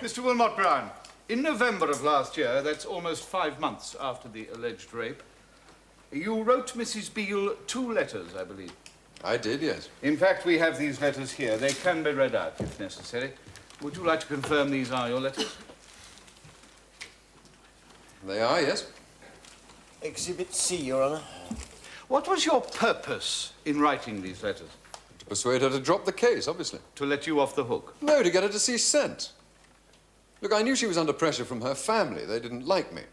Mr. Wilmot Brown, in November of last year, that's almost 5 months after the alleged rape, you wrote Mrs. Beale 2 letters, I believe. I did, yes. In fact, we have these letters here. They can be read out if necessary. Would you like to confirm these are your letters? They are, yes. Exhibit C, Your Honour. What was your purpose in writing these letters? To persuade her to drop the case, obviously. To let you off the hook? No, to get her to cease sent. Look, I knew she was under pressure from her family. They didn't like me.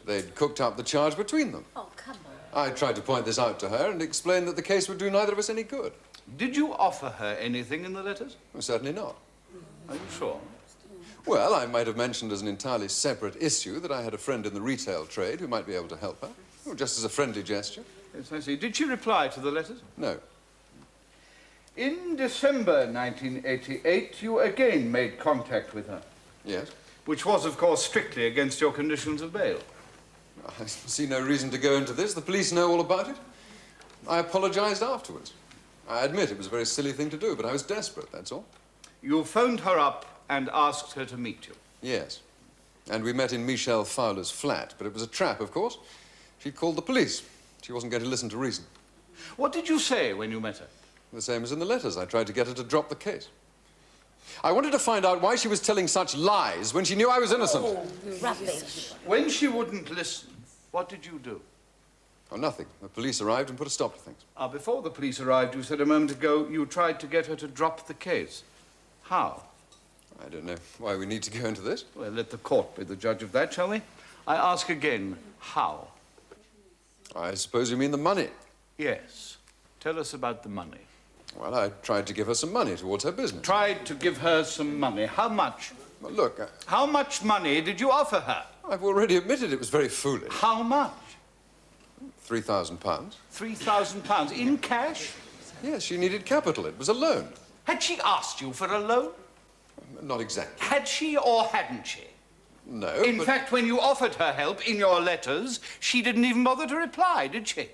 They'd cooked up the charge between them. Oh, come on. I tried to point this out to her and explain that the case would do neither of us any good. Did you offer her anything in the letters? Well, certainly not. Are you sure? Well, I might have mentioned as an entirely separate issue that I had a friend in the retail trade who might be able to help her. Well, just as a friendly gesture. Yes, I see. Did she reply to the letters? No. In December 1988, you again made contact with her. Yes. Which was, of course, strictly against your conditions of bail. I see no reason to go into this. The police know all about it. I apologized afterwards. I admit it was a very silly thing to do, but I was desperate, that's all. You phoned her up and asked her to meet you? Yes. And we met in Michel Fowler's flat, but it was a trap, of course. She called the police. She wasn't going to listen to reason. What did you say when you met her? The same as in the letters. I tried to get her to drop the case. I wanted to find out why she was telling such lies when she knew I was innocent. Oh, rubbish. When she wouldn't listen, what did you do? Oh, nothing. The police arrived and put a stop to things. Before the police arrived, you said a moment ago you tried to get her to drop the case. How? I don't know why we need to go into this. Well, let the court be the judge of that, shall we? I ask again, how? I suppose you mean the money. Yes. Tell us about the money. Well, I tried to give her some money towards her business. Tried to give her some money. How much? Well, look, How much money did you offer her? I've already admitted it was very foolish. How much? £3,000. £3,000 in cash? Yes, she needed capital. It was a loan. Had she asked you for a loan? Not exactly. Had she or hadn't she? No, In but... fact, when you offered her help in your letters, she didn't even bother to reply, did she?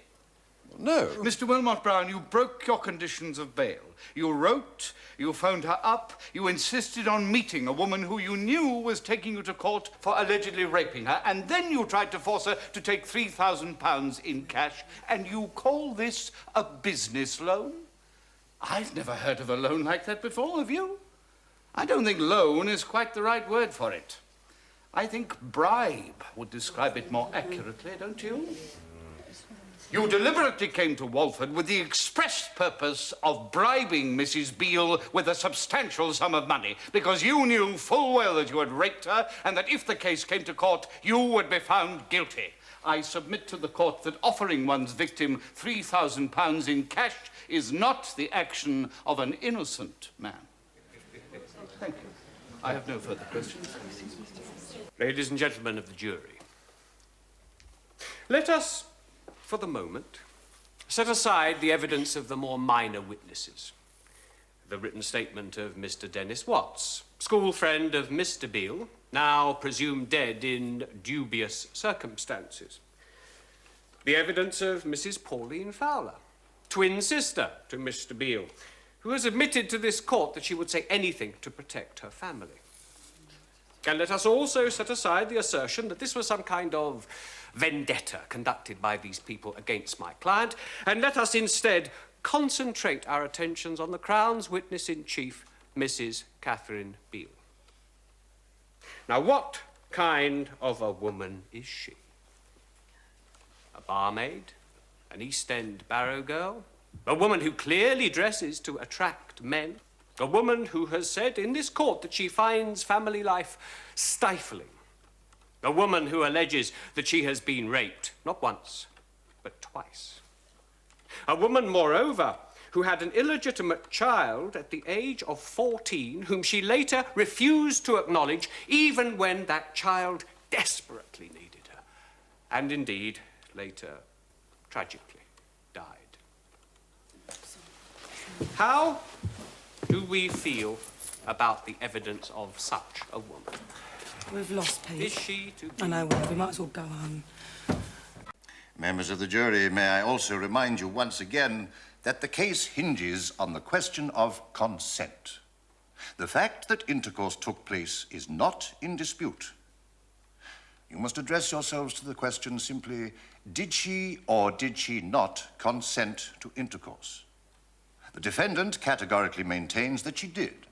No. Mr. Wilmot Brown, you broke your conditions of bail. You wrote, you phoned her up, you insisted on meeting a woman who you knew was taking you to court for allegedly raping her, and then you tried to force her to take £3,000 in cash, and you call this a business loan? I've never heard of a loan like that before, have you? I don't think loan is quite the right word for it. I think bribe would describe it more accurately, don't you? You deliberately came to Walford with the express purpose of bribing Mrs. Beale with a substantial sum of money, because you knew full well that you had raped her and that if the case came to court, you would be found guilty. I submit to the court that offering one's victim £3,000 in cash is not the action of an innocent man. Thank you. I have no further questions. Ladies and gentlemen of the jury, let us, for the moment, set aside the evidence of the more minor witnesses. The written statement of Mr. Dennis Watts, school friend of Mr. Beale, now presumed dead in dubious circumstances. The evidence of Mrs. Pauline Fowler, twin sister to Mr. Beale, who has admitted to this court that she would say anything to protect her family. And let us also set aside the assertion that this was some kind of vendetta conducted by these people against my client, and let us instead concentrate our attentions on the Crown's witness-in-chief, Mrs. Catherine Beale. Now, what kind of a woman is she? A barmaid? An East End barrow girl? A woman who clearly dresses to attract men? A woman who has said in this court that she finds family life stifling? A woman who alleges that she has been raped, not once, but twice. A woman, moreover, who had an illegitimate child at the age of 14, whom she later refused to acknowledge, even when that child desperately needed her, and indeed, later, tragically, died. How do we feel about the evidence of such a woman? We've lost Pete. Is she to be... I know, we might as well go home. Members of the jury, may I also remind you once again that the case hinges on the question of consent. The fact that intercourse took place is not in dispute. You must address yourselves to the question simply, did she or did she not consent to intercourse? The defendant categorically maintains that she did.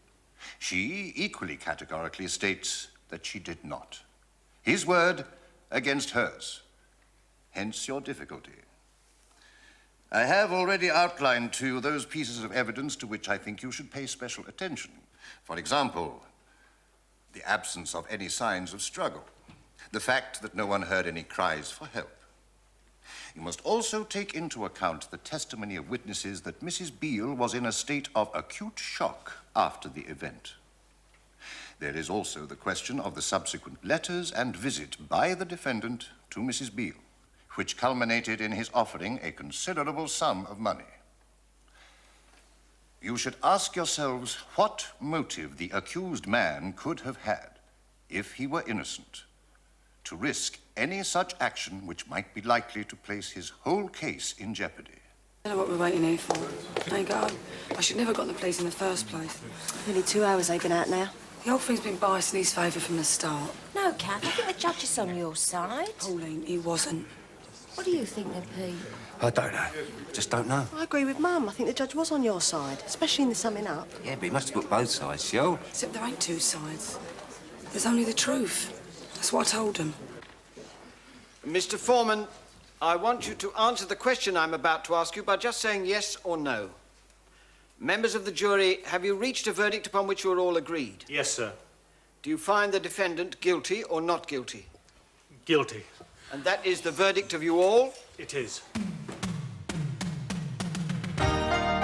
She equally categorically states that she did not. His word against hers. Hence your difficulty. I have already outlined to you those pieces of evidence to which I think you should pay special attention. For example, the absence of any signs of struggle. The fact that no one heard any cries for help. You must also take into account the testimony of witnesses that Mrs. Beale was in a state of acute shock after the event. There is also the question of the subsequent letters and visit by the defendant to Mrs. Beale, which culminated in his offering a considerable sum of money. You should ask yourselves what motive the accused man could have had, if he were innocent, to risk any such action which might be likely to place his whole case in jeopardy. I don't know what we're waiting here for. Hey, go. I should never have got the police in the first place. Nearly 2 hours they've been out now. The whole thing's been biased in his favour from the start. No, Kath, I think the judge is on your side. Pauline, he wasn't. What do you think then, Pete? I don't know. Just don't know. I agree with Mum. I think the judge was on your side, especially in the summing up. Yeah, but he must have put both sides, Shell. Except there ain't two sides. There's only the truth. That's what I told him. Mr. Foreman, I want you to answer the question I'm about to ask you by just saying yes or no. Members of the jury, have you reached a verdict upon which you are all agreed? Yes, sir. Do you find the defendant guilty or not guilty? Guilty. And that is the verdict of you all? It is.